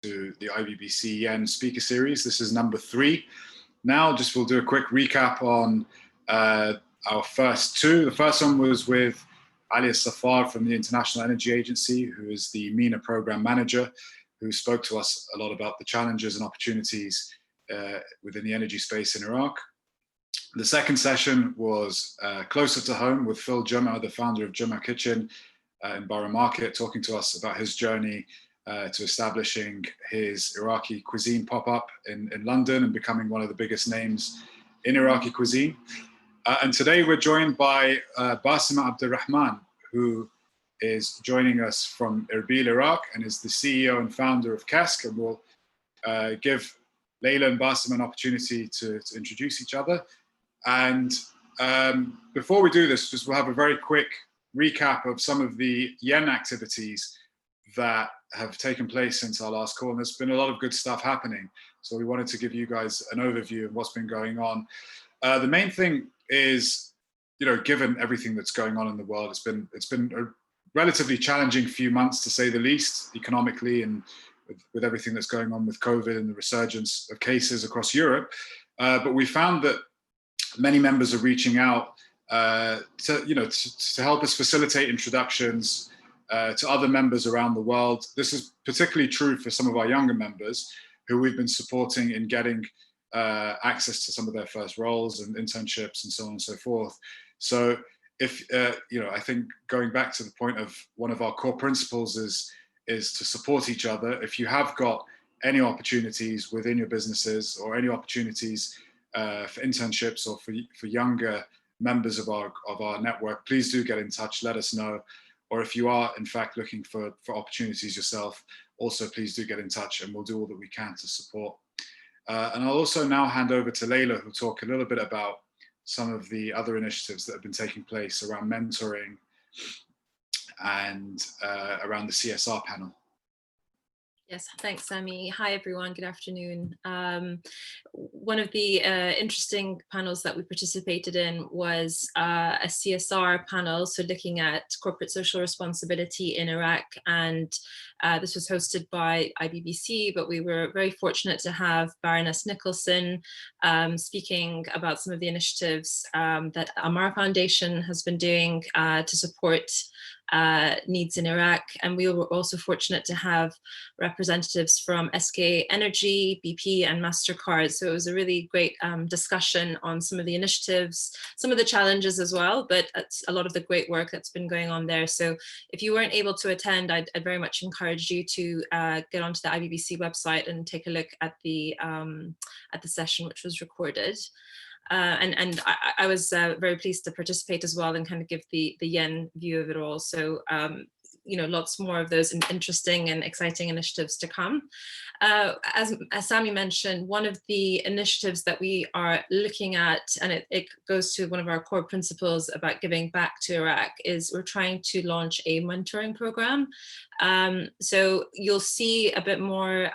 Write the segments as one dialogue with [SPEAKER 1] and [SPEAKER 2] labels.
[SPEAKER 1] to the IBBC Yen speaker series. This is number 3. Now, we'll do a quick recap on our first 2. The first one was with Ali Safar from the International Energy Agency, who is the MENA program manager, who spoke to us a lot about the challenges and opportunities within the energy space in Iraq. The second session was closer to home with Phil Jumma, the founder of Jumma Kitchen in Borough Market, talking to us about his journey to establishing his Iraqi cuisine pop-up in London and becoming one of the biggest names in Iraqi cuisine. And today we're joined by Basima Abdulrahman, who is joining us from Erbil, Iraq, and is the CEO and founder of Kesk. And we'll give Layla and Basima an opportunity to introduce each other. And before we do this, we'll have a very quick recap of some of the Yen activities that have taken place since our last call. And there's been a lot of good stuff happening. So we wanted to give you guys an overview of what's been going on. The main thing is, given everything that's going on in the world, it's been a relatively challenging few months, to say the least, economically, and with everything that's going on with COVID and the resurgence of cases across Europe. But we found that many members are reaching out to help us facilitate introductions to other members around the world. This is particularly true for some of our younger members who we've been supporting in getting access to some of their first roles and internships and so on and so forth. So if, I think going back to the point of one of our core principles is to support each other. If you have got any opportunities within your businesses or any opportunities for internships or for younger members of our network, please do get in touch, let us know. Or if you are in fact looking for opportunities yourself, also please do get in touch and we'll do all that we can to support. And I'll also now hand over to Layla, who'll talk a little bit about some of the other initiatives that have been taking place around mentoring and around the CSR panel.
[SPEAKER 2] Yes, thanks, Sami. Hi, everyone. Good afternoon. One of the interesting panels that we participated in was a CSR panel, so looking at corporate social responsibility in Iraq, and this was hosted by IBBC, but we were very fortunate to have Baroness Nicholson speaking about some of the initiatives that Amara Foundation has been doing to support needs in Iraq. And we were also fortunate to have representatives from SK Energy, BP and MasterCard. So it was a really great discussion on some of the initiatives, some of the challenges as well, but a lot of the great work that's been going on there. So if you weren't able to attend, I'd very much encourage you to get onto the IBBC website and take a look at the session, which was recorded. And I was very pleased to participate as well and kind of give the Yen view of it all. So, lots more of those interesting and exciting initiatives to come. As Sami mentioned, one of the initiatives that we are looking at, and it goes to one of our core principles about giving back to Iraq, is we're trying to launch a mentoring program. So you'll see a bit more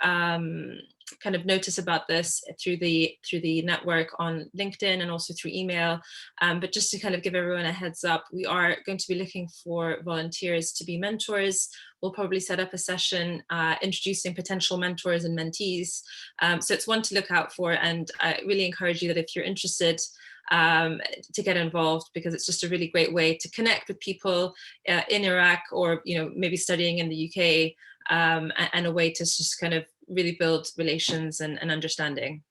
[SPEAKER 2] kind of notice about this through the network on LinkedIn and also through email. But just to kind of give everyone a heads up, we are going to be looking for volunteers to be mentors. We'll probably set up a session introducing potential mentors and mentees. So it's one to look out for, and I really encourage you that if you're interested to get involved, because it's just a really great way to connect with people in Iraq or maybe studying in the UK, and a way to just kind of really build relations and understanding.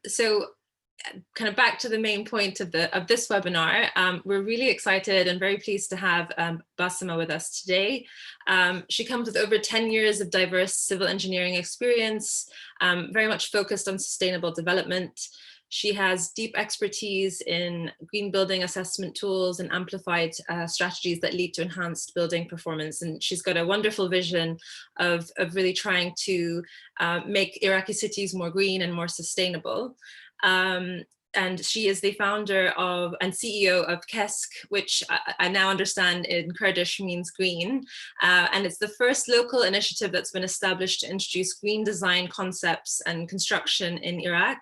[SPEAKER 2] So kind of back to the main point of this webinar, we're really excited and very pleased to have Basima with us today. She comes with over 10 years of diverse civil engineering experience, very much focused on sustainable development. She has deep expertise in green building assessment tools and amplified strategies that lead to enhanced building performance. And she's got a wonderful vision of really trying to make Iraqi cities more green and more sustainable. and she is the founder of and CEO of KESK, which I now understand in Kurdish means green. And it's the first local initiative that's been established to introduce green design concepts and construction in Iraq.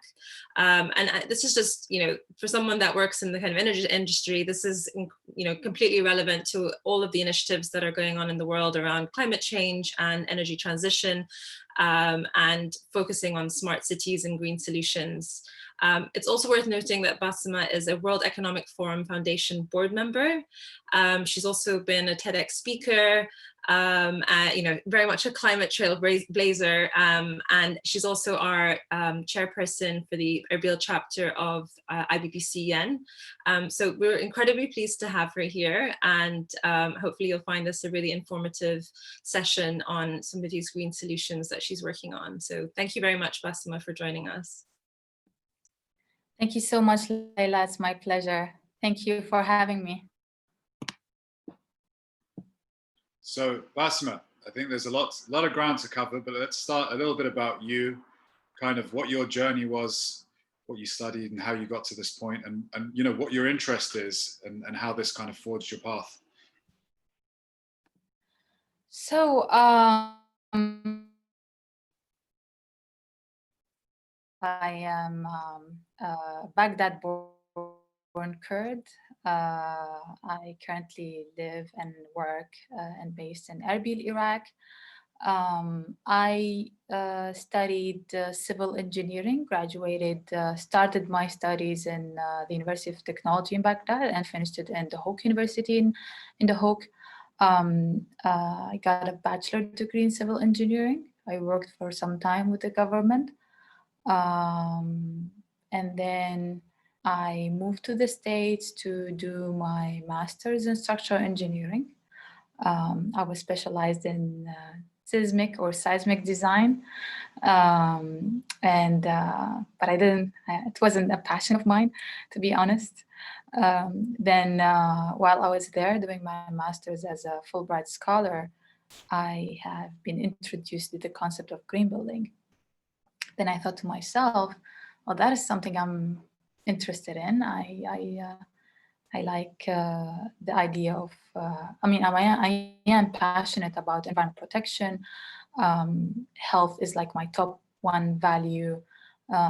[SPEAKER 2] This is just, for someone that works in the kind of energy industry, this is, completely relevant to all of the initiatives that are going on in the world around climate change and energy transition, and focusing on smart cities and green solutions. It's also worth noting that Basima is a World Economic Forum Foundation board member. She's also been a TEDx speaker, very much a climate trailblazer, and she's also our chairperson for the Erbil chapter of IBPCN. So we're incredibly pleased to have her here, and hopefully you'll find this a really informative session on some of these green solutions that she's working on. So thank you very much, Basima, for joining us.
[SPEAKER 3] Thank you so much, Leila. It's my pleasure. Thank you for having me.
[SPEAKER 1] So Basima, I think there's a lot of ground to cover, but let's start a little bit about you, kind of what your journey was, what you studied and how you got to this point, and what your interest is and how this kind of forged your path.
[SPEAKER 3] So I am Baghdad-born Kurd. I currently live and work and based in Erbil, Iraq. I studied civil engineering, started my studies in the University of Technology in Baghdad and finished it in the Hook University in the Hook. I got a bachelor degree in civil engineering. I worked for some time with the government. And then I moved to the States to do my master's in structural engineering. I was specialized in seismic design. But it wasn't a passion of mine, to be honest. Then while I was there doing my master's as a Fulbright scholar, I have been introduced to the concept of green building. Then I thought to myself, well, that is something I'm interested in. I like the idea of, I am passionate about environment protection. Health is like my top one value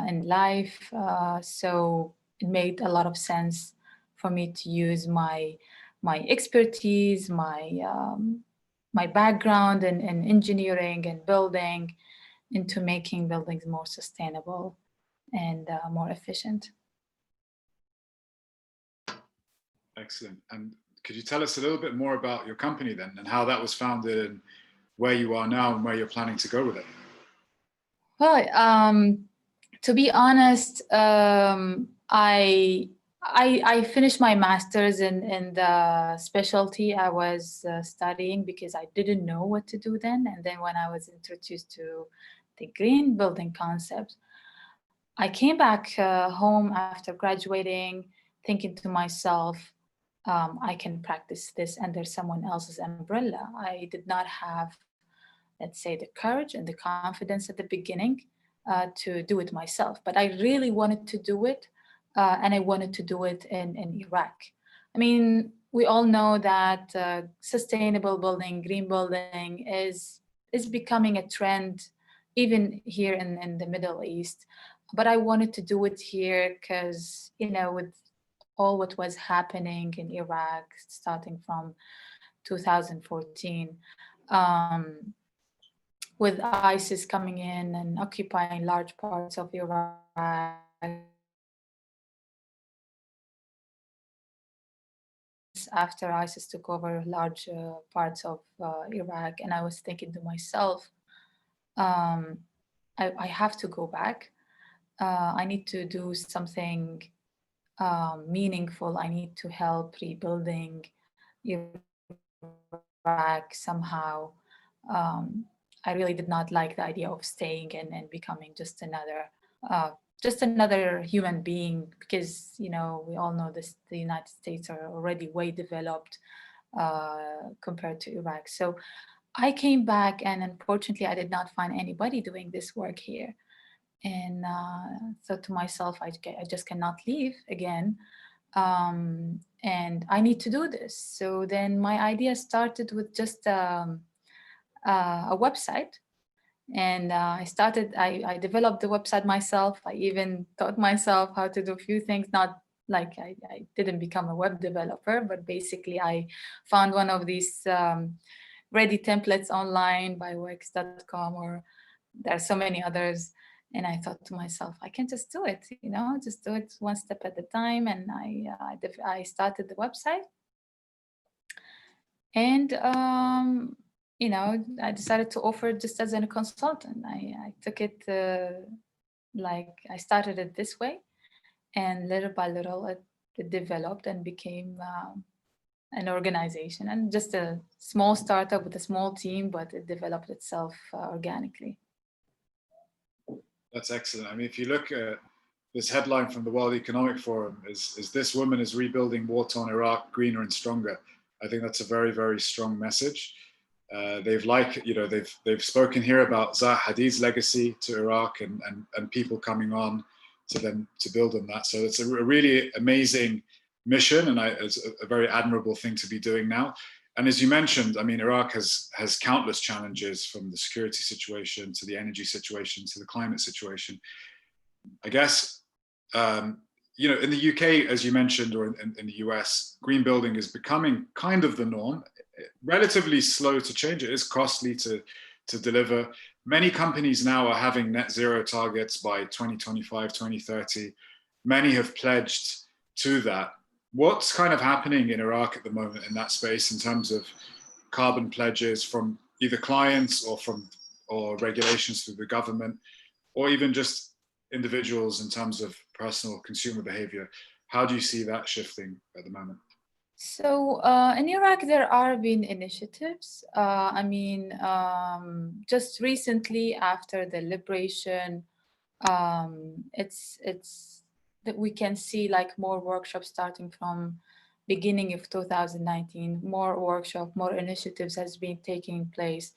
[SPEAKER 3] in life. So it made a lot of sense for me to use my expertise, my background in engineering and building into making buildings more sustainable and more efficient.
[SPEAKER 1] Excellent. And could you tell us a little bit more about your company then, and how that was founded and where you are now and where you're planning to go with it?
[SPEAKER 3] Well, to be honest, I finished my master's in the specialty I was studying because I didn't know what to do then. And then when I was introduced to the green building concept, I came back home after graduating, thinking to myself, I can practice this under someone else's umbrella. I did not have, let's say, the courage and the confidence at the beginning to do it myself, but I really wanted to do it. And I wanted to do it in Iraq. I mean, we all know that sustainable building, green building is becoming a trend, even here in the Middle East. But I wanted to do it here because, with all what was happening in Iraq, starting from 2014, with ISIS coming in and occupying large parts of Iraq, after ISIS took over large parts of Iraq, and I was thinking to myself, I have to go back. I need to do something meaningful. I need to help rebuilding Iraq somehow. I really did not like the idea of staying and becoming just another human being, because we all know this, the United States are already way developed compared to Iraq. So I came back, and unfortunately I did not find anybody doing this work here. and thought to myself, I just cannot leave again. And I need to do this. So then my idea started with just a website. And I developed the website myself. I even taught myself how to do a few things, not like I didn't become a web developer, but basically I found one of these ready templates online by Wix.com, or there are so many others. And I thought to myself, I can just do it, just do it one step at a time. And I started the website. And I decided to offer just as a consultant. I took it like I started it this way, and little by little it developed and became an organization, and just a small startup with a small team, but it developed itself organically.
[SPEAKER 1] That's excellent. I mean, if you look at this headline from the World Economic Forum, is this woman is rebuilding war-torn Iraq greener and stronger. I think that's a very, very strong message. They've spoken here about Zaha Hadid's legacy to Iraq and people coming on to them to build on that. So it's a really amazing mission, and it's a very admirable thing to be doing now. And as you mentioned, I mean, Iraq has countless challenges, from the security situation to the energy situation to the climate situation. I guess, in the UK, as you mentioned, or in the US, green building is becoming kind of the norm. Relatively slow to change. It is costly to deliver. Many companies now are having net zero targets by 2025, 2030. Many have pledged to that. What's kind of happening in Iraq at the moment in that space in terms of carbon pledges from either clients or regulations through the government, or even just individuals in terms of personal consumer behavior? How do you see that shifting at the moment?
[SPEAKER 3] So in Iraq, there are been initiatives. Just recently after the liberation, it's that we can see like more workshops starting from beginning of 2019, more workshop, more initiatives has been taking place.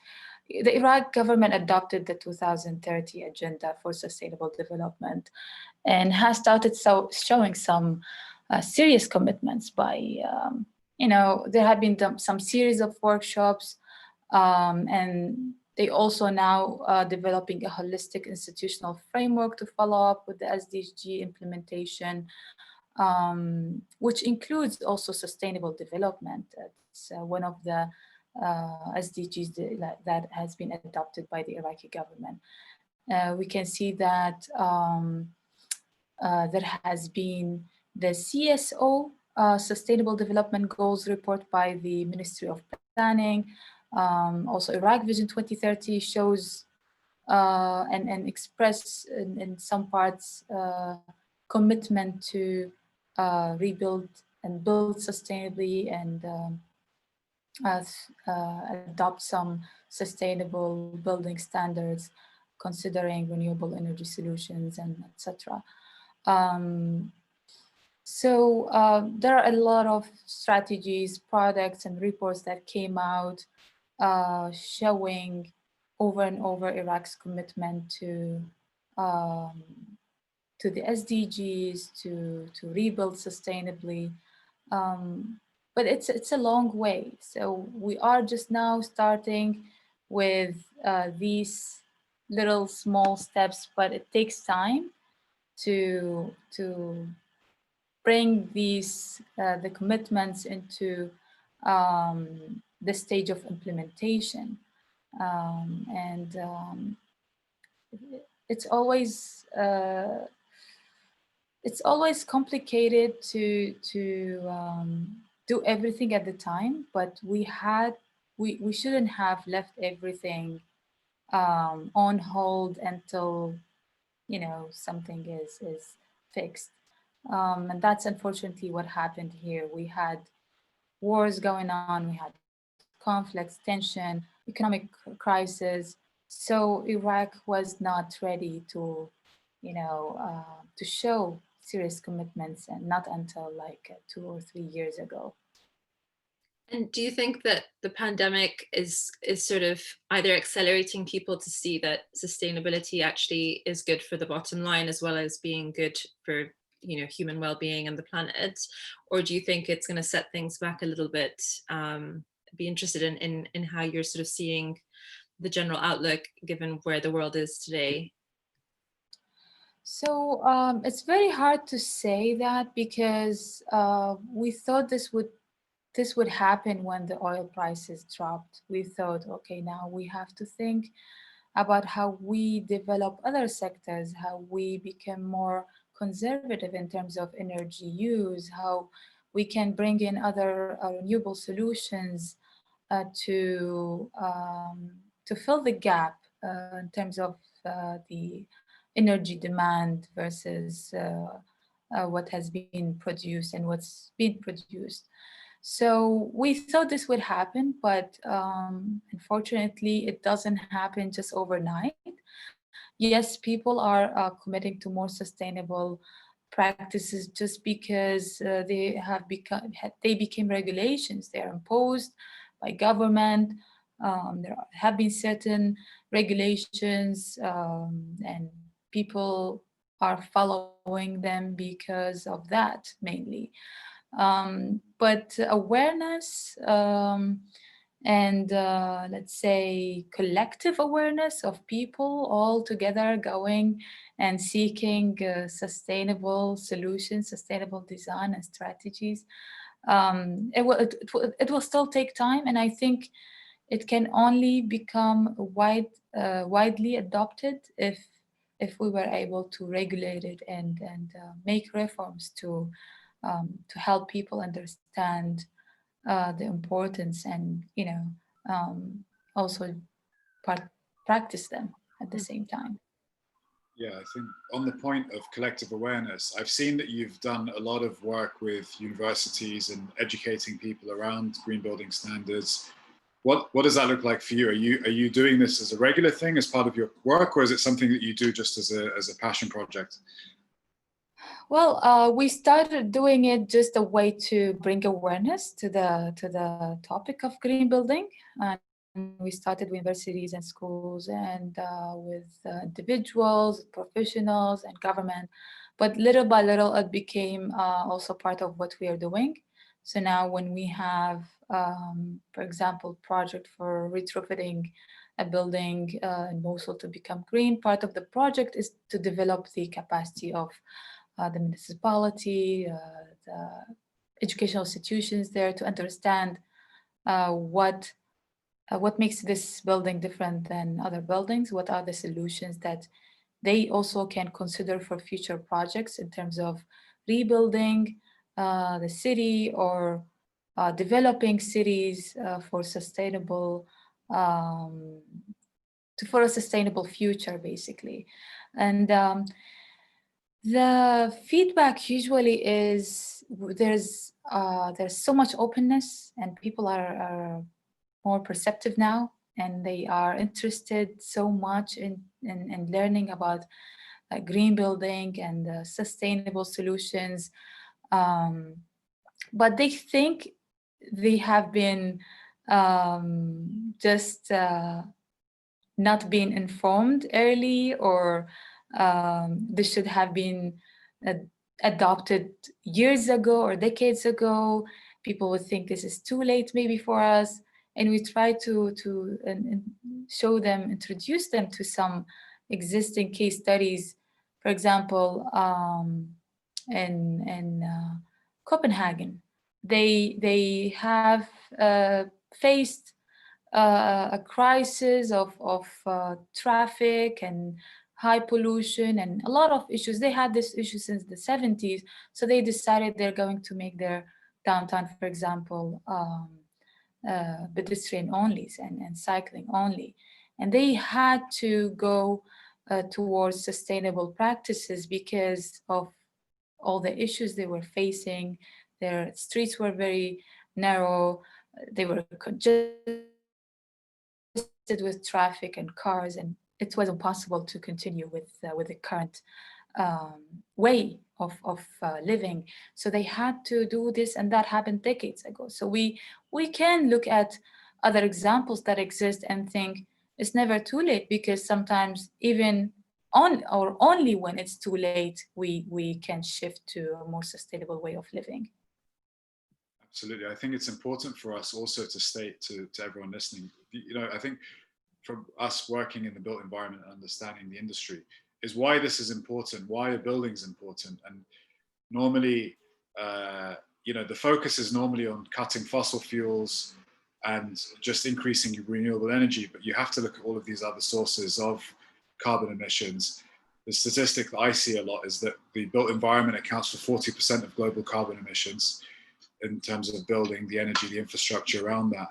[SPEAKER 3] The Iraq government adopted the 2030 Agenda for Sustainable Development and has started showing some serious commitments by, there have been some series of workshops, and they also now developing a holistic institutional framework to follow up with the SDG implementation, which includes also sustainable development. It's one of the SDGs that has been adopted by the Iraqi government. We can see that there has been the CSO, Sustainable Development Goals report by the Ministry of Planning. Also, Iraq Vision 2030 shows and express in some parts commitment to rebuild and build sustainably and adopt some sustainable building standards, considering renewable energy solutions and etc. There are a lot of strategies, products, and reports that came out showing over and over Iraq's commitment to the SDGs, to rebuild sustainably. But it's a long way. So we are just now starting with these little small steps, but it takes time to bring these the commitments into the stage of implementation, it's always complicated to do everything at the time, but we shouldn't have left everything on hold until something is fixed. And that's unfortunately what happened here. We had wars going on, we had conflicts, tension, economic crisis. So Iraq was not ready to, to show serious commitments, and not until like 2 or 3 years ago.
[SPEAKER 2] And do you think that the pandemic is sort of either accelerating people to see that sustainability actually is good for the bottom line as well as being good for, you know, human well-being and the planet, or do you think it's going to set things back a little bit? Be interested in how you're sort of seeing the general outlook given where the world is today.
[SPEAKER 3] So it's very hard to say that because we thought this would happen when the oil prices dropped. We thought, okay, now we have to think about how we develop other sectors, how we become more conservative in terms of energy use, how we can bring in other renewable solutions to fill the gap in terms of the energy demand versus what has been produced and what's been produced. So we thought this would happen, but unfortunately, it doesn't happen just overnight. Yes, people are committing to more sustainable practices just because they became regulations. They are imposed by government. There have been certain regulations, and people are following them because of that mainly. But awareness and let's say collective awareness of people all together going and seeking sustainable solutions, sustainable design and strategies. It will still take time, and I think it can only become widely adopted if we were able to regulate it and make reforms to help people understand the importance and also practice them at the same time.
[SPEAKER 1] Yeah, I think on the point of collective awareness, I've seen that you've done a lot of work with universities and educating people around green building standards. What does that look like for you? Are you doing this as a regular thing as part of your work, or is it something that you do just as a passion project?
[SPEAKER 3] Well, we started doing it just a way to bring awareness to the topic of green building. And we started with universities and schools and with individuals, professionals, and government. But little by little, it became also part of what we are doing. So now when we have, for example, project for retrofitting a building in Mosul to become green, part of the project is to develop the capacity of the municipality, the educational institutions there to understand what makes this building different than other buildings, what are the solutions that they also can consider for future projects in terms of rebuilding the city or developing cities for sustainable for a sustainable future, basically. And the feedback usually is there's so much openness and people are more perceptive now, and they are interested so much in learning about green building and sustainable solutions. But they think they have been just not being informed early, or this should have been adopted years ago or decades ago. People would think this is too late maybe for us. And we try to show them, introduce them to some existing case studies. For example, in Copenhagen, they have faced a crisis of traffic and high pollution and a lot of issues. They had this issue since the 70s, so they decided they're going to make their downtown, for example, pedestrian only and cycling only. And they had to go towards sustainable practices because of all the issues they were facing. Their streets were very narrow, they were congested with traffic and cars, and it was impossible to continue with the current way living. So they had to do this, and that happened decades ago. So we can look at other examples that exist and think it's never too late, because sometimes even only when it's too late, we can shift to a more sustainable way of living.
[SPEAKER 1] Absolutely. I think it's important for us also to state to everyone listening, I think from us working in the built environment and understanding the industry is why this is important, why a building's important. And normally, the focus is normally on cutting fossil fuels and just increasing renewable energy, but you have to look at all of these other sources of carbon emissions. The statistic that I see a lot is that the built environment accounts for 40% of global carbon emissions in terms of building, the energy, the infrastructure around that.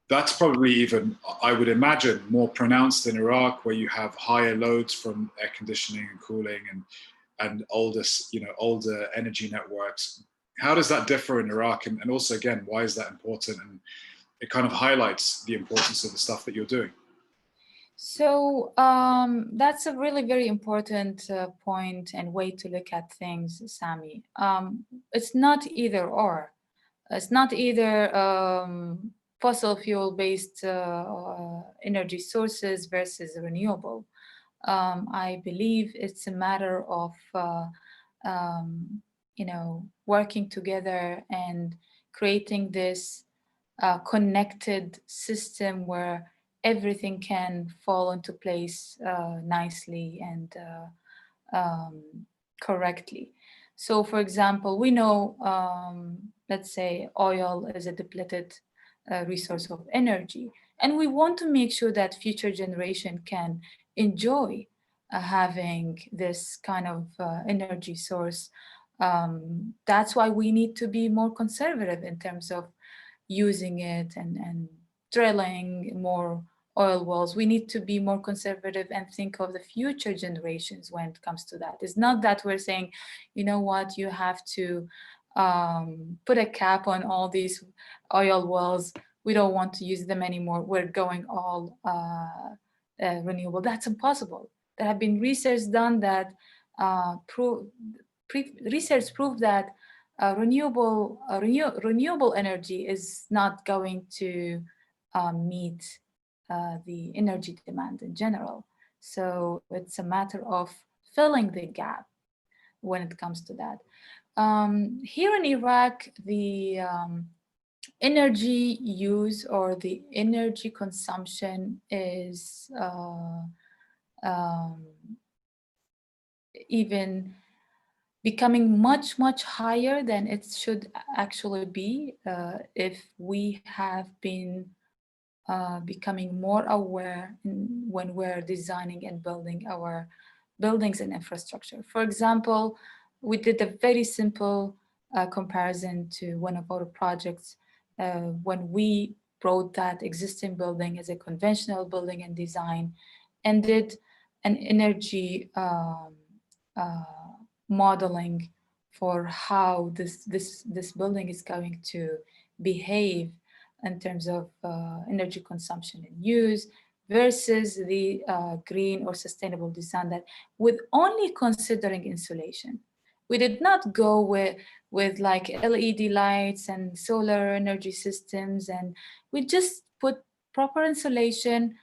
[SPEAKER 1] That's probably even, I would imagine, more pronounced in Iraq, where you have higher loads from air conditioning and cooling and older energy networks. How does that differ in Iraq? And also, again, why is that important? And it kind of highlights the importance of the stuff that you're doing.
[SPEAKER 3] So that's a really very important point and way to look at things, Sami. It's not either or. It's not either fossil fuel-based energy sources versus renewable. I believe it's a matter of working together and creating this connected system where everything can fall into place nicely and correctly. So, for example, we know, let's say, oil is a depleted resource of energy, and we want to make sure that future generation can enjoy having this kind of energy source. That's why we need to be more conservative in terms of using it and drilling more oil wells. We need to be more conservative and think of the future generations when it comes to that. It's not that we're saying, you know what, you have to put a cap on all these oil wells. We don't want to use them anymore. We're going all renewable. That's impossible. There have been research done that research proved that renewable energy is not going to meet the energy demand in general. So it's a matter of filling the gap when it comes to that. Here in Iraq, the energy use or the energy consumption is even becoming much, much higher than it should actually be if we have been becoming more aware when we're designing and building our buildings and infrastructure. For example, we did a very simple comparison to one of our projects when we brought that existing building as a conventional building and design and did an energy modeling for how this building is going to behave in terms of energy consumption and use versus the green or sustainable design that with only considering insulation. We did not go with like LED lights and solar energy systems, and we just put proper insulation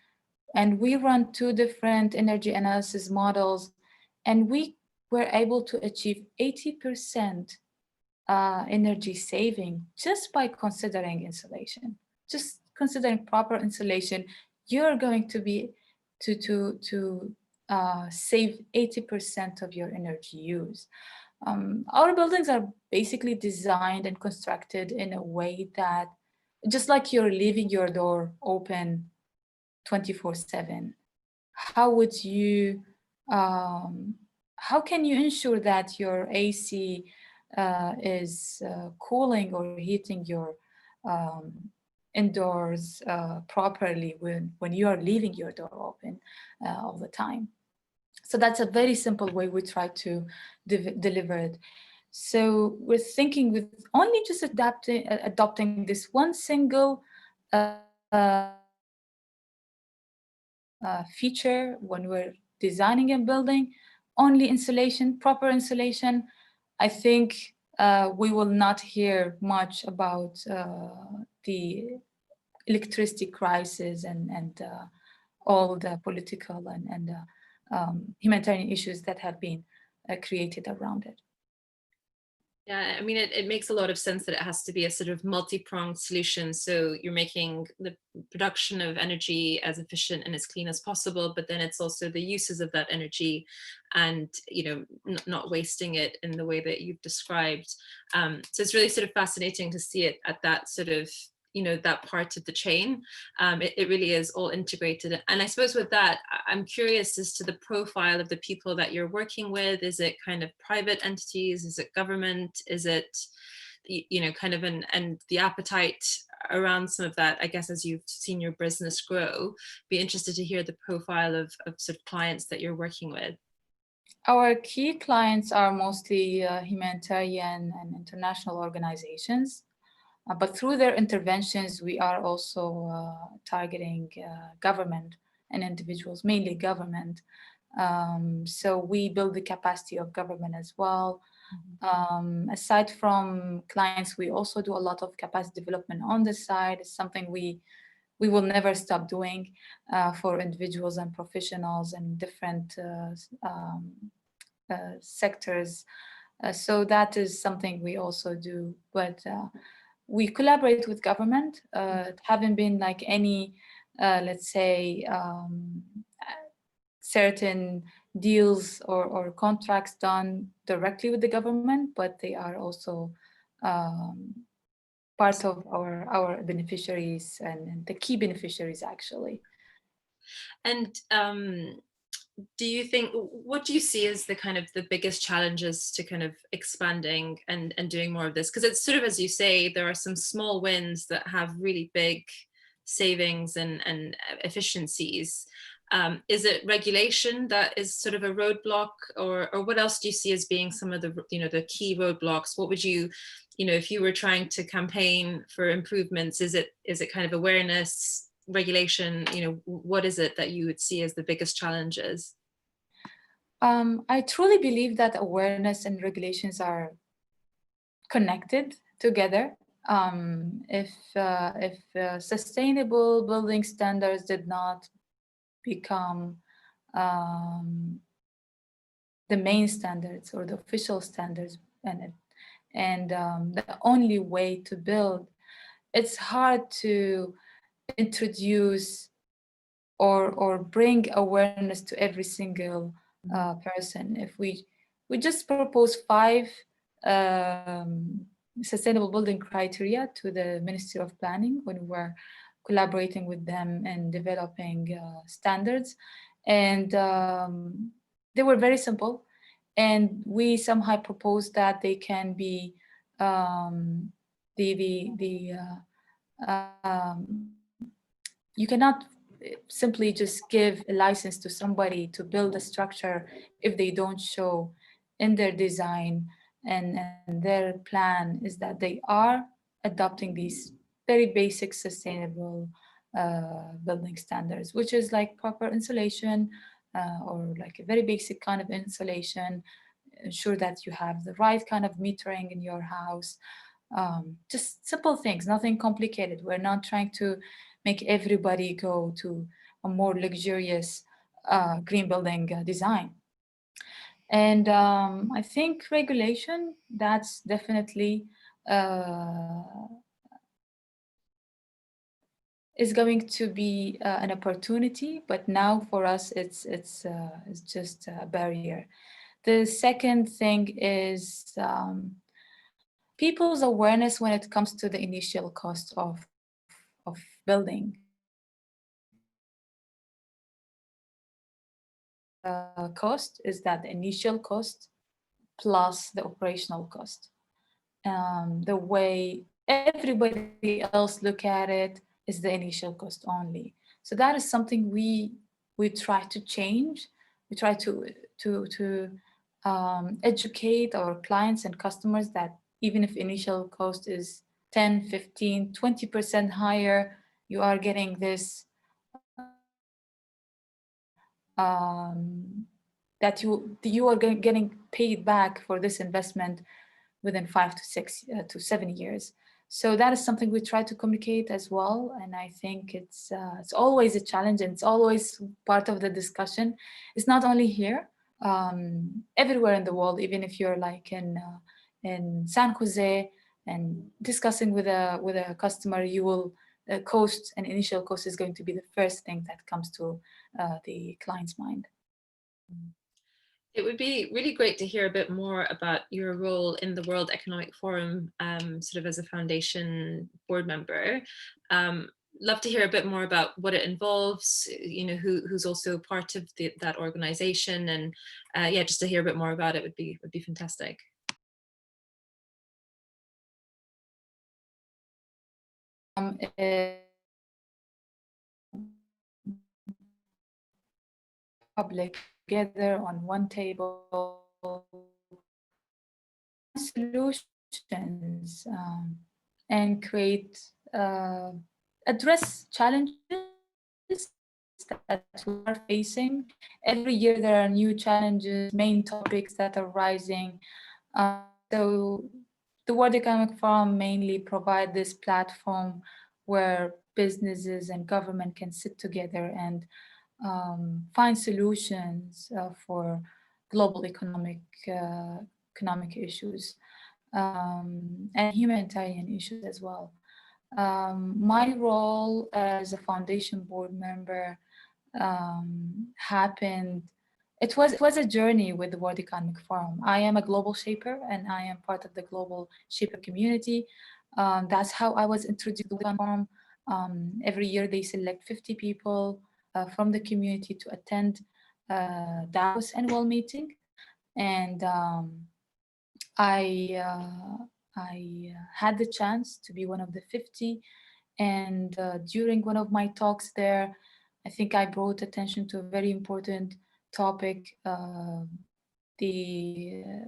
[SPEAKER 3] and we run 2 different energy analysis models, and we were able to achieve 80% energy saving just by considering insulation. Just considering proper insulation, you're going to be to save 80% of your energy use. Our buildings are basically designed and constructed in a way that just like you're leaving your door open 24/7, how would you how can you ensure that your AC is cooling or heating your indoors properly when you are leaving your door open all the time? So that's a very simple way we try to deliver it. So we're thinking with only just adopting this one single feature when we're designing and building, only insulation, proper insulation, I think we will not hear much about the electricity crisis and all the political and humanitarian issues that have been created around it.
[SPEAKER 2] Yeah, I mean, it makes a lot of sense that it has to be a sort of multi-pronged solution. So you're making the production of energy as efficient and as clean as possible, but then it's also the uses of that energy and, you know, not wasting it in the way that you've described. So it's really sort of fascinating to see it at that sort of, you know, that part of the chain. It really is all integrated. And I suppose with that, I'm curious as to the profile of the people that you're working with. Is it kind of private entities? Is it government? Is it, you know, kind of and the appetite around some of that, I guess, as you've seen your business grow? Be interested to hear the profile of sort of clients that you're working with.
[SPEAKER 3] Our key clients are mostly humanitarian and international organizations. But through their interventions, we are also targeting government and individuals, mainly government. So we build the capacity of government as well. Aside from clients, we also do a lot of capacity development on the side. It's something we will never stop doing for individuals and professionals and different sectors. So that is something we also do. But we collaborate with government. Haven't been like any, let's say, certain deals or contracts done directly with the government, but they are also part of our beneficiaries and the key beneficiaries, actually.
[SPEAKER 2] And do you think, what do you see as the kind of the biggest challenges to kind of expanding and doing more of this? Because it's sort of, as you say, there are some small wins that have really big savings and efficiencies. Is it regulation that is sort of a roadblock, or what else do you see as being some of the, you know, the key roadblocks? What would you, you know, if you were trying to campaign for improvements, is it kind of awareness, regulation, you know, what is it that you would see as the biggest challenges?
[SPEAKER 3] I truly believe that awareness and regulations are connected together. If sustainable building standards did not become the main standards or the official standards and the only way to build, it's hard to introduce or bring awareness to every single person. If we just propose 5 sustainable building criteria to the Ministry of Planning when we were collaborating with them and developing standards, and they were very simple, and we somehow proposed that they can be you cannot simply just give a license to somebody to build a structure if they don't show in their design and their plan is that they are adopting these very basic sustainable building standards, which is like proper insulation or like a very basic kind of insulation, ensure that you have the right kind of metering in your house. Just simple things, nothing complicated. We're not trying to make everybody go to a more luxurious green building design. And I think regulation, that's definitely is going to be an opportunity, but now for us, it's just a barrier. The second thing is people's awareness when it comes to the initial cost of building. Cost is that the initial cost plus the operational cost. The way everybody else look at it is the initial cost only. So that is something we try to change. We try to educate our clients and customers that even if initial cost is 10, 15, 20% higher, you are getting this that you are getting paid back for this investment within 5 to 6 to 7 years. So that is something we try to communicate as well, and I think it's always a challenge, and it's always part of the discussion. It's not only here, everywhere in the world. Even if you're like in San Jose and discussing with a customer, you will cost, an initial cost is going to be the first thing that comes to the client's mind.
[SPEAKER 2] It would be really great to hear a bit more about your role in the World Economic Forum, sort of as a foundation board member. Love to hear a bit more about what it involves, you know, who's also part of that organization, and yeah, just to hear a bit more about it would be fantastic.
[SPEAKER 3] Public together on one table, solutions, and create, address challenges that we are facing. Every year there are new challenges, main topics that are rising. So the World Economic Forum mainly provide this platform where businesses and government can sit together and find solutions for global economic issues and humanitarian issues as well. My role as a foundation board member happened. It was a journey with the World Economic Forum. I am a global shaper, and I am part of the global shaper community. That's how I was introduced to the forum. Every year they select 50 people from the community to attend Davos annual meeting, and I had the chance to be one of the 50. And during one of my talks there, I think I brought attention to a very important topic,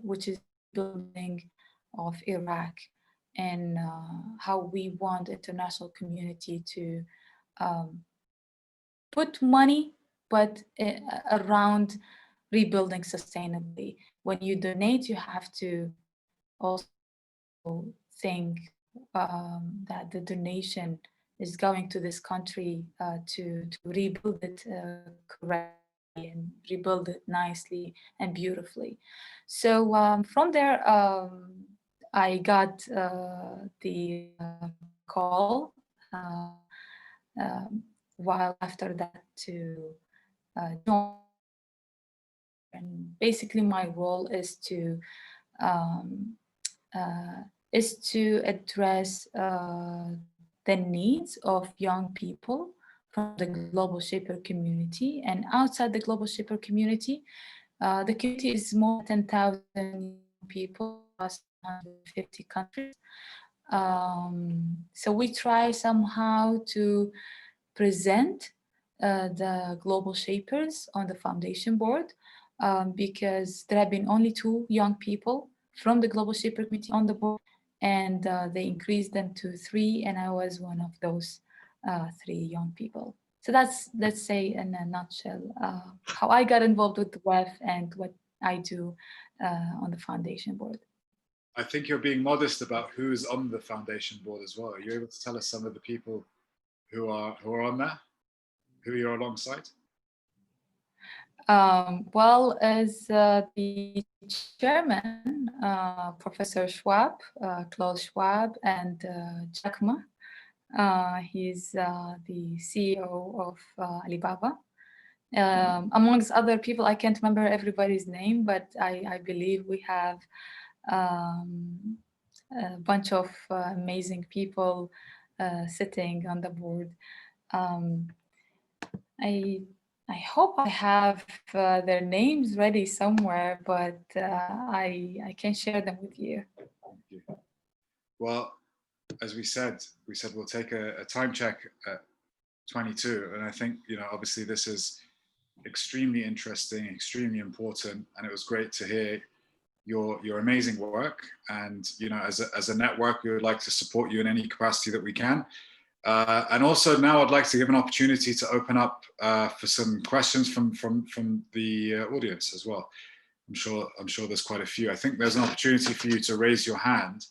[SPEAKER 3] which is building of Iraq, and how we want international community to put money, but around rebuilding sustainably. When you donate, you have to also think that the donation is going to this country to rebuild it correctly and rebuild it nicely and beautifully. So from there, I got the call while after that to join. And basically my role is to address the needs of young people from the Global Shaper community. And outside the Global Shaper community, the community is more than 10,000 people across 150 countries. So we try somehow to present the Global Shapers on the foundation board, because there have been only 2 young people from the Global Shaper committee on the board, and they increased them to 3, and I was one of those 3 young people. So that's, let's say in a nutshell, how I got involved with the WEF and what I do on the foundation board.
[SPEAKER 1] I think you're being modest about who's on the foundation board as well. Are you able to tell us some of the people who are on there, who you're alongside?
[SPEAKER 3] Well, as the chairman, Professor Schwab, Klaus Schwab, and Jack Ma, he's the CEO of Alibaba. Amongst other people, I can't remember everybody's name, but I believe we have a bunch of amazing people sitting on the board. I hope I have their names ready somewhere, but I can share them with you.
[SPEAKER 1] Thank you. Well, as we said we'll take a time check at 22, and I think, you know, obviously this is extremely interesting, extremely important, and it was great to hear your amazing work. And, you know, as a network, we would like to support you in any capacity that we can. And also now I'd like to give an opportunity to open up for some questions from the audience as well. I'm sure there's quite a few. I think there's an opportunity for you to raise your hand,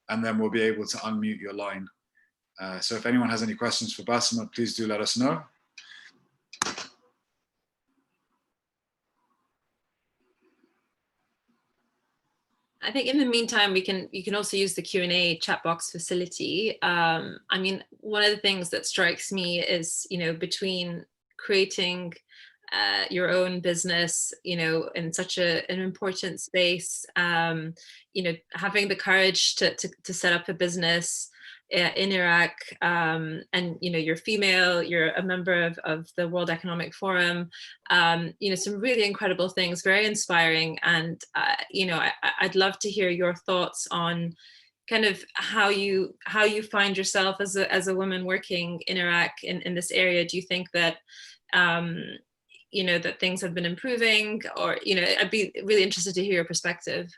[SPEAKER 1] and then we'll be able to unmute your line. So if anyone has any questions for Basima, please do let us know.
[SPEAKER 2] I think in the meantime, you can also use the Q&A chat box facility. I mean, one of the things that strikes me is, between creating your own business, in such an important space, having the courage to set up a business in Iraq, and you're female, you're a member of the World Economic Forum, some really incredible things, very inspiring. And I'd love to hear your thoughts on kind of how you find yourself as a woman working in Iraq in this area. Do you think that that things have been improving, or I'd be really interested to hear your perspective.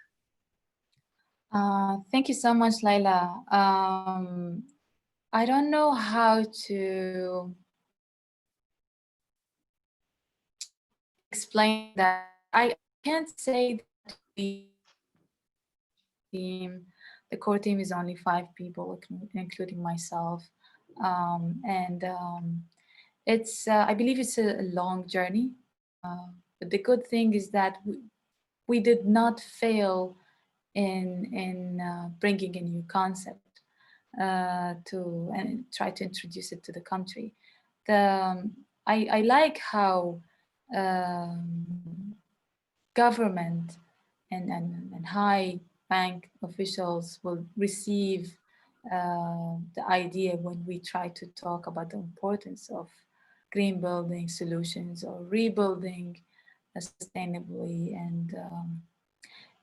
[SPEAKER 3] Thank you so much, Laila. I don't know how to explain that. I can't say that the core team is only 5 people, including myself. It's, I believe it's a long journey. But the good thing is that we did not fail in bringing a new concept and try to introduce it to the country. I like how government and high bank officials will receive the idea when we try to talk about the importance of green building solutions or rebuilding sustainably, and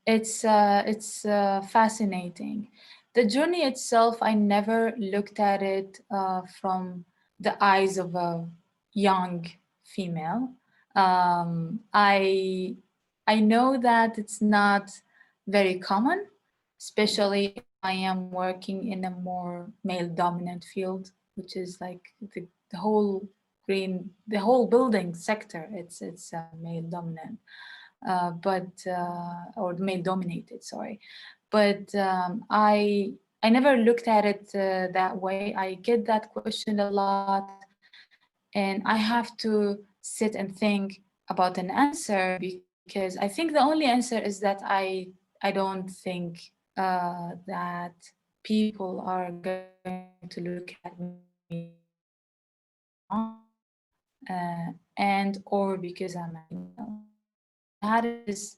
[SPEAKER 3] it's fascinating. The journey itself, I never looked at it from the eyes of a young female. I know that it's not very common, especially if I am working in a more male-dominant field, which is like the whole building sector. It's male-dominant, or male-dominated. Sorry, but I never looked at it that way. I get that question a lot, and I have to sit and think about an answer, because I think the only answer is that I don't think that people are going to look at me and or because I'm a female. That is,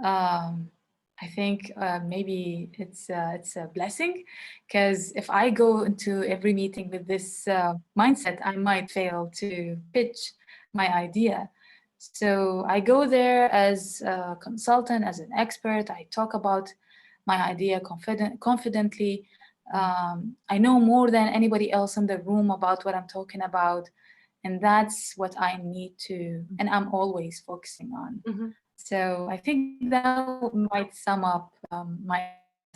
[SPEAKER 3] I think maybe it's a blessing, because if I go into every meeting with this mindset, I might fail to pitch my idea. So I go there as a consultant, as an expert. I talk about my idea confidently. I know more than anybody else in the room about what I'm talking about. And that's what I need to, and I'm always focusing on.
[SPEAKER 2] Mm-hmm.
[SPEAKER 3] So I think that might sum up my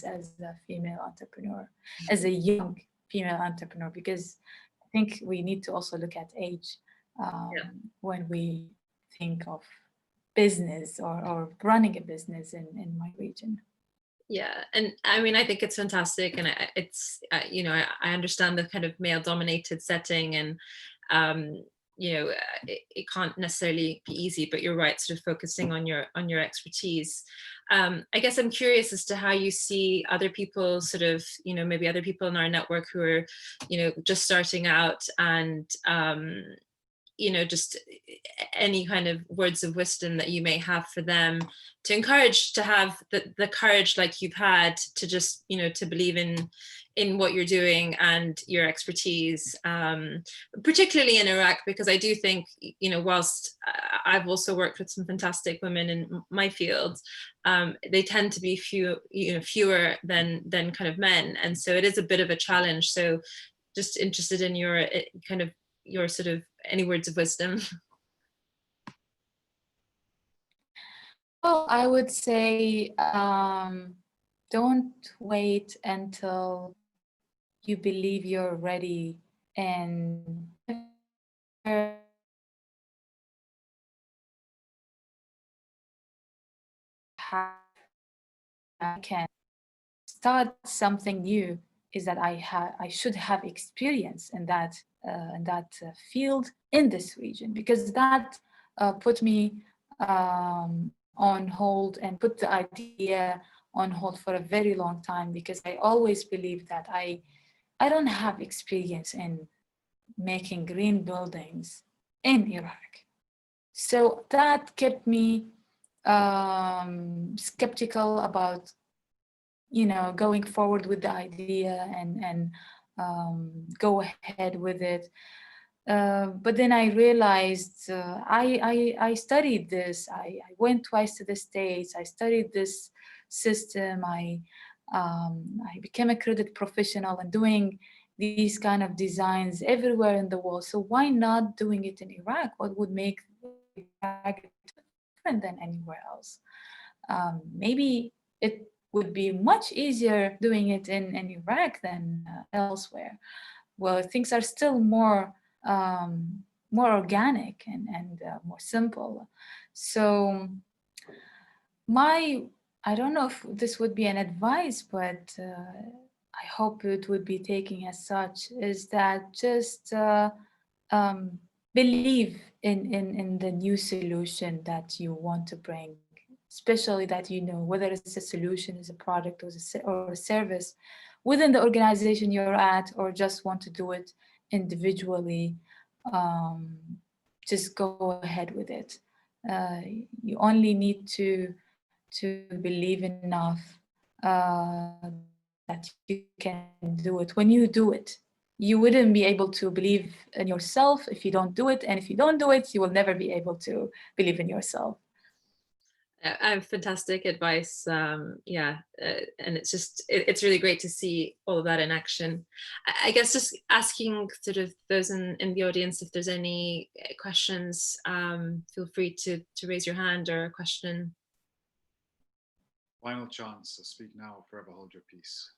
[SPEAKER 3] as a female entrepreneur, as a young female entrepreneur, because I think we need to also look at age when we think of business or running a business in my region.
[SPEAKER 2] Yeah, and I mean, I think it's fantastic, and it's I understand the kind of male-dominated setting, and it can't necessarily be easy, but you're right, sort of focusing on your expertise. I guess I'm curious as to how you see other people, sort of, maybe other people in our network who are, just starting out, and just any kind of words of wisdom that you may have for them, to encourage to have the courage like you've had to just, to believe in what you're doing and your expertise, particularly in Iraq, because I do think, whilst I've also worked with some fantastic women in my field, they tend to be fewer than kind of men. And so it is a bit of a challenge. So just interested in your sort of any words of wisdom.
[SPEAKER 3] Well, I would say don't wait until you believe you're ready and I can start something new is that I should have experience in that field in this region, because that put me on hold and put the idea on hold for a very long time, because I always believed that I don't have experience in making green buildings in Iraq. So that kept me skeptical about, going forward with the idea and go ahead with it. But then I realized I studied this. I went twice to the States. I studied this system. I became a credit professional and doing these kind of designs everywhere in the world. So why not doing it in Iraq? What would make Iraq different than anywhere else? Maybe it would be much easier doing it in Iraq than elsewhere. Well, things are still more organic and more simple. So I don't know if this would be an advice, but I hope it would be taking as such, is that just believe in the new solution that you want to bring, especially that whether it's a solution, is a product, or a service within the organization you're at, or just want to do it individually. um, just go ahead with it. You only need to believe enough that you can do it. When you do it, you wouldn't be able to believe in yourself if you don't do it, and if you don't do it, you will never be able to believe in yourself.
[SPEAKER 2] Fantastic advice. Yeah, and it's really great to see all of that in action. I guess just asking sort of those in the audience if there's any questions, feel free to raise your hand or a question.
[SPEAKER 1] Final chance, so speak now or forever hold your peace.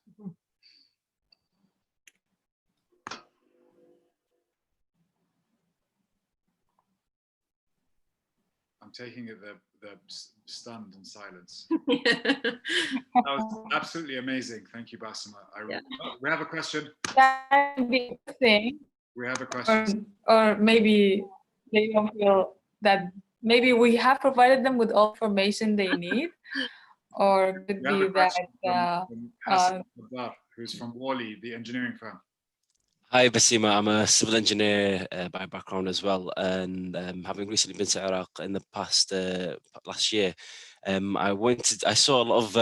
[SPEAKER 1] I'm taking it they're stunned in silence. That was absolutely amazing. Thank you, Basima. We have a question.
[SPEAKER 3] That would be a thing.
[SPEAKER 1] We have a question.
[SPEAKER 3] Or maybe they don't feel that maybe we have provided them with all information they need, or could be that
[SPEAKER 1] from Hassan Abdar, who's from Wali, the engineering firm.
[SPEAKER 4] Hi, Basima. I'm a civil engineer by background as well, and having recently been to Iraq in the past last year, I saw a lot of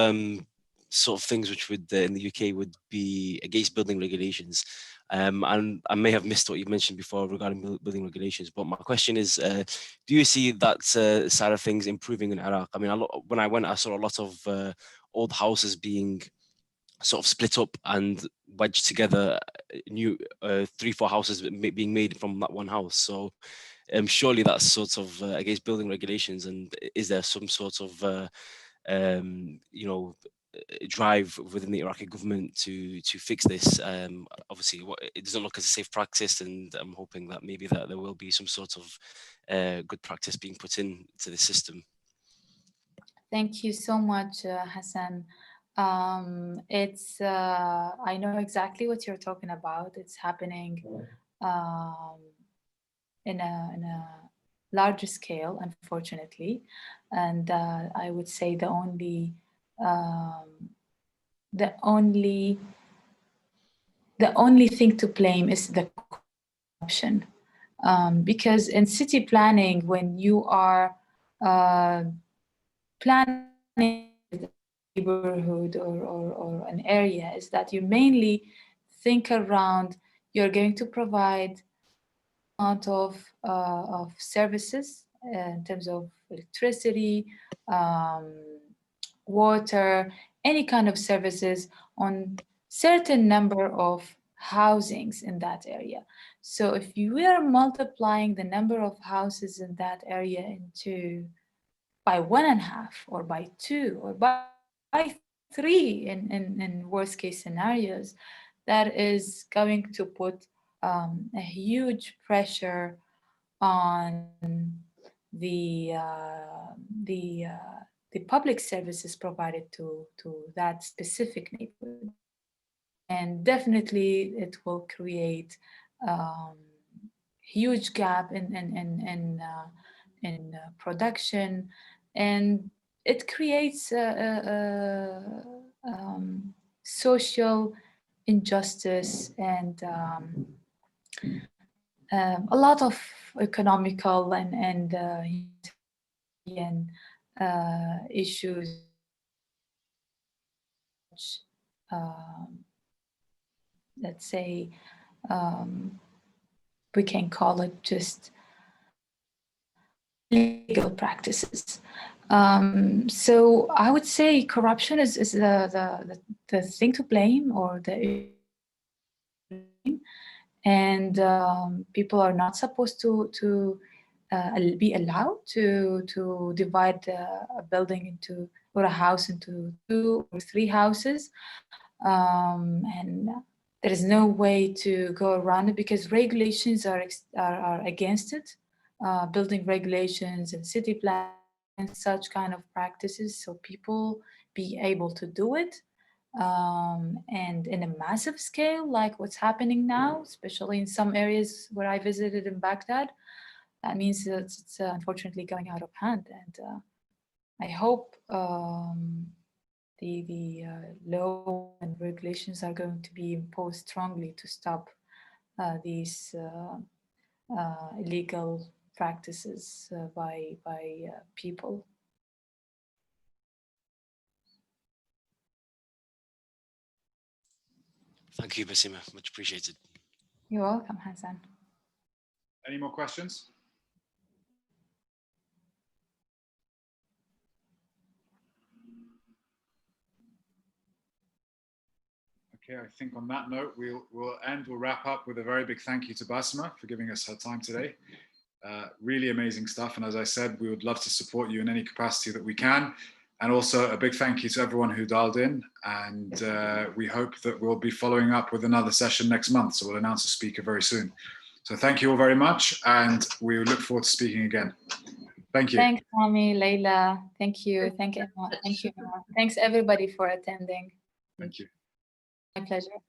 [SPEAKER 4] sort of things which would in the UK would be against building regulations, and I may have missed what you mentioned before regarding building regulations. But my question is, do you see that side of things improving in Iraq? I mean, when I went, I saw a lot of old houses being sort of split up and wedged together, new 3-4 houses being made from that one house. So surely that's sort of against building regulations. And is there some sort of drive within the Iraqi government to fix this? Obviously, it doesn't look as a safe practice, and I'm hoping that maybe that there will be some sort of good practice being put into the system.
[SPEAKER 3] Thank you so much, Hassan. I know exactly what you're talking about. It's happening in a larger scale, unfortunately, and I would say the only thing to blame is the corruption, because in city planning, when you are planning a neighborhood or an area, is that you mainly think around you're going to provide amount of services in terms of electricity, water, any kind of services on certain number of housings in that area. So if you are multiplying the number of houses in that area by 1.5 or by 2 or by 3 in worst case scenarios, that is going to put a huge pressure on the public services provided to that specific neighborhood. And definitely it will create huge gap in production, and it creates social injustice and a lot of economical and issues. Let's say we can call it just legal practices. So I would say corruption is the thing to blame, or and people are not supposed to be allowed to divide a building into, or a house into 2 or 3 houses, and there is no way to go around it because regulations are against it, building regulations and city plans, such kind of practices, so people be able to do it. And in a massive scale, like what's happening now, especially in some areas where I visited in Baghdad, that means that it's unfortunately going out of hand. And I hope the law and regulations are going to be imposed strongly to stop these illegal practices by people.
[SPEAKER 4] Thank you, Basima. Much appreciated.
[SPEAKER 3] You're welcome, Hassan.
[SPEAKER 1] Any more questions? Okay, I think on that note, we'll wrap up with a very big thank you to Basima for giving us her time today. Really amazing stuff. And as I said, we would love to support you in any capacity that we can. And also a big thank you to everyone who dialed in. And we hope that we'll be following up with another session next month. So we'll announce a speaker very soon. So thank you all very much. And we look forward to speaking again. Thank you.
[SPEAKER 3] Thanks, Rami, Leila. Thank you. Thank you. Thank you. Thanks everybody for attending.
[SPEAKER 1] Thank you.
[SPEAKER 3] My pleasure.